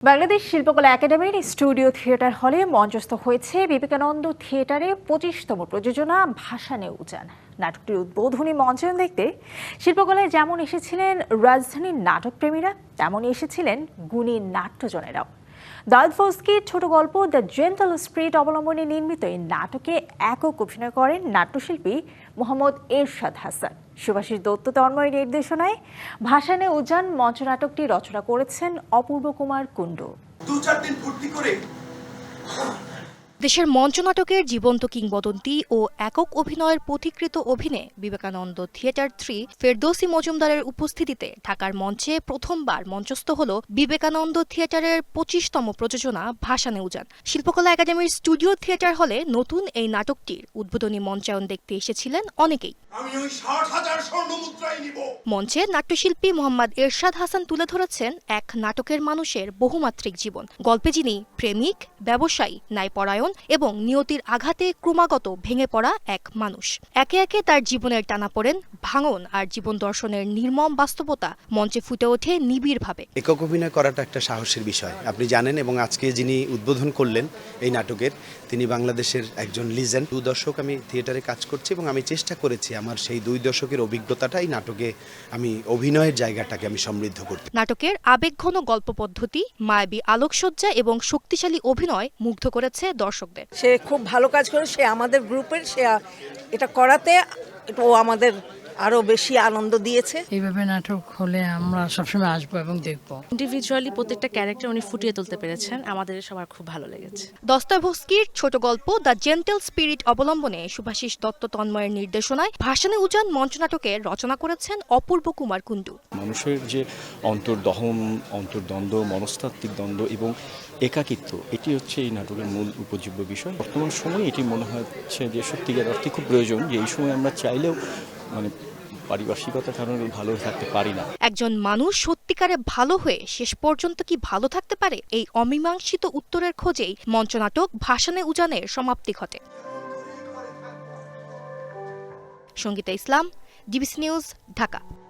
বাংলাদেশ শিল্পকলা একাডেমির studio theatre হলে মঞ্চস্থ হয়েছে বিবেকানন্দ থিয়েটারে 25তম প্রযোজনা ভাসানে উজান। নাটকটির উদ্বোধনী মঞ্চায়ন দেখতে শিল্পকলায় যেমন এসেছিলেন রাজধানীর নাটকপ্রেমীরা, তেমনই এসেছিলেন গুণী নাট্যজনেরাও। দাউদ ফস্কির ছোট গল্প দ্য জেন্টল স্পিরিট অবলম্বনে নির্মিত এই নাটকে একক অভিনয় করেন নাট্যশিল্পী মোহাম্মদ এরশাদ হাসান। শুভাশিস দত্ত তন্ময়ের নির্দেশনায় ভাসানে উজান মঞ্চনাটকটি রচনা করেছেন অপূর্ব কুমার কুণ্ডু। দেশের মঞ্চনাটকের জীবন্ত কিংবদন্তি ও একক অভিনয়ের পথিকৃত অভিনয়ে বিবেকানন্দ থিয়েটার 3 ফেরদৌসী মজুমদারের উপস্থিতিতে ঢাকার মঞ্চে প্রথমবার মঞ্চস্থ হল বিবেকানন্দ থিয়েটারের 25তম প্রযোজনা ভাসানে উজান। শিল্পকলা একাডেমির স্টুডিও থিয়েটার হলে নতুন এই নাটকটির উদ্বোধনী মঞ্চায়ন দেখতে এসেছিলেন অনেকেই। মঞ্চে নাট্যশিল্পী মোহাম্মদ এরশাদ হাসান তুলে ধরেছেন এক নাটকের মানুষের বহুমাত্রিক জীবন। গল্পে যিনি প্রেমিক, ব্যবসায়ী, ন্যায়পরায়ণ এবং নিয়তির আঘাতে ক্রমাগত ভেঙে পড়া এক মানুষ। একে একে তার জীবনের টানাপোড়েন, ভাঙন আর জীবন দর্শনের নির্মম বাস্তবতা মঞ্চে ফুটে ওঠে নিবিড়ভাবে। একক অভিনয় করাটা একটা সাহসের বিষয়, আপনি জানেন, এবং আজকে যিনি উদ্বোধন করলেন এই নাটকের, তিনি বাংলাদেশের একজন লিজেন্ড। 2 দশক আমি থিয়েটারে কাজ করছি এবং আমি চেষ্টা করেছি আমার সেই 2 দশকের অভিজ্ঞতাটা এই নাটকে আমি অভিনয়ের জায়গাটাকে আমি সমৃদ্ধ করতে। নাটকের আবেগঘন গল্প পদ্ধতি, মায়াবী আলোকসজ্জা এবং শক্তিশালী অভিনয় মুগ্ধ করেছে দর্শকদের। সে খুব ভালো কাজ করে, সে আমাদের গ্রুপের, সে এটা করাতে ও আমাদের আরো বেশি আনন্দ দিয়েছে। এইভাবে নাটক হলে আমরা সবসময় আসবো এবং দেখবো। ইন্ডিভিজুয়ালি প্রত্যেকটা ক্যারেক্টার উনি ফুটিয়ে তুলতে পেরেছেন, আমাদের সবার খুব ভালো লেগেছে। দস্তয়েভস্কির ছোট গল্প দ্য জেন্টল স্পিরিট অবলম্বনে শুভাশিস দত্ত তন্ময়ের নির্দেশনায় ভাসানে উজান মঞ্চনাটকের রচনা করেছেন অপূর্ব কুমার কুণ্ডু। মানুষের যে অন্তর্দহন, অন্তর্দ্বন্দ্ব, মনস্তাত্ত্বিক দ্বন্দ্ব এবং একাকিত্ব, এটি হচ্ছে এই নাটকের মূল উপজীব্য বিষয়। বর্তমান সময়ে এটি মনে হচ্ছে যে সত্যিকার অর্থে খুব প্রয়োজন, যে এই সময় আমরা চাইলেও পারিপার্শ্বিকতার কারণে ভালো থাকতে পারি না। একজন মানুষ সত্যিকারে ভালো হয়ে শেষ পর্যন্ত কি ভালো থাকতে পারে? এই অমীমাংসিত উত্তরের খোঁজেই মঞ্চনাটক ভাসানে উজানের সমাপ্তি ঘটে। সঙ্গীতা ইসলাম, ডিবিসি নিউজ, ঢাকা।